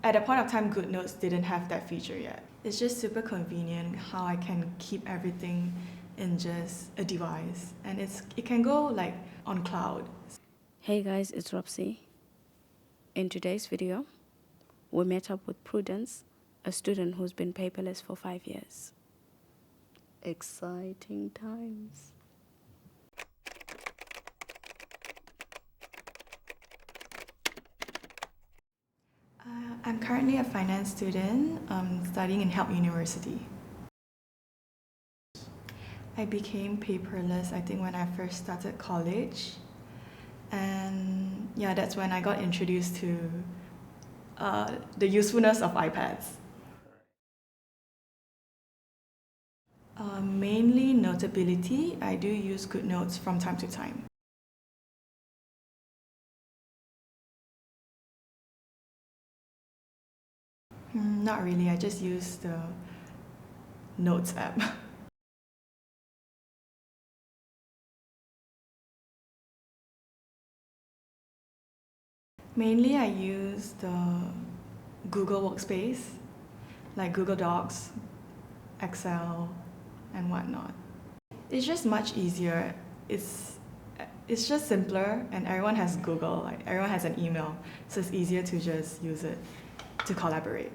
At that point of time, GoodNotes didn't have that feature yet. It's just super convenient how I can keep everything in just a device, and it can go like on cloud. Hey guys, it's Robsy. In today's video, we met up with Prudence, a student who's been paperless for 5 years. Exciting times. I'm currently a finance student studying in Help University. I became paperless, I think, when I first started college. And yeah, that's when I got introduced to the usefulness of iPads. Mainly Notability. I do use GoodNotes from time to time. Not really, I just use the Notes app. Mainly I use the Google Workspace, like Google Docs, Excel, and whatnot. It's just much easier. It's just simpler, and everyone has Google, like everyone has an email, so it's easier to just use it to collaborate.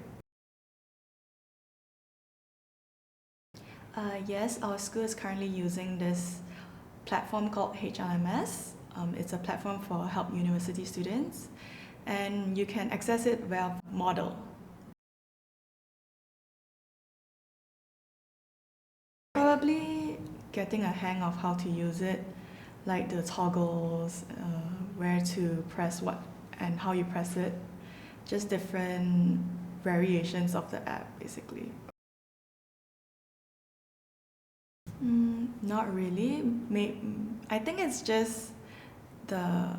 Yes, our school is currently using this platform called HLMS. It's a platform for Help University students, and you can access it via Model. Probably getting a hang of how to use it, like the toggles, where to press what and how you press it, just different variations of the app basically. Not really. I think it's just the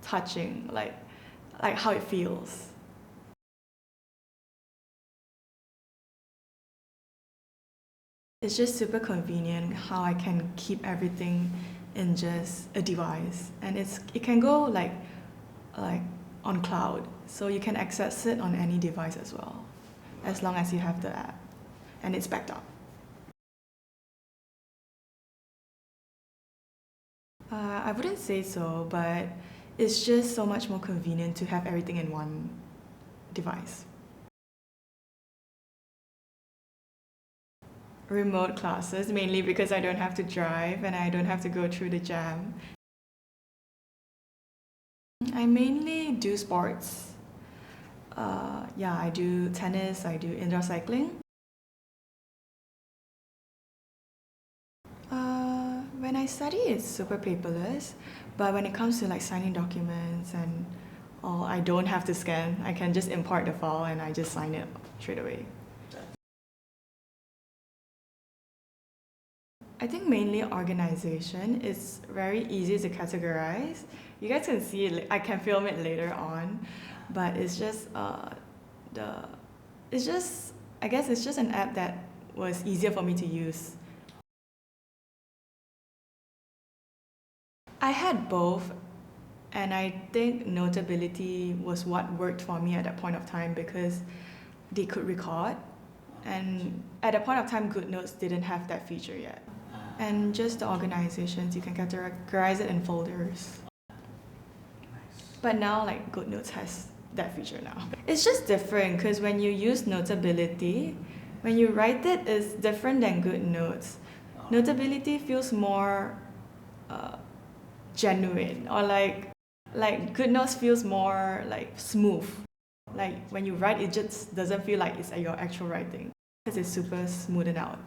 touching, like how it feels. It's just super convenient how I can keep everything in just a device, and it can go like on cloud, so you can access it on any device as well, as long as you have the app and it's backed up. I wouldn't say so, but it's just so much more convenient to have everything in one device. Remote classes, mainly because I don't have to drive and I don't have to go through the jam. I mainly do sports. Yeah, I do tennis, I do indoor cycling. When I study, it's super paperless, but when it comes to like signing documents and all, I don't have to scan. I can just import the file and I just sign it straight away. I think mainly organization is very easy to categorize. You guys can see it, I can film it later on, but it's just I guess it's just an app that was easier for me to use. I had both, and I think Notability was what worked for me at that point of time because they could record, and at that point of time, GoodNotes didn't have that feature yet. And just the organizations, you can categorize it in folders. But now, like, GoodNotes has that feature now. It's just different because when you use Notability, when you write it, it's different than GoodNotes. Notability feels more genuine, or like GoodNotes feels more like smooth. Like when you write, it just doesn't feel like it's your actual writing because it's super smoothed out.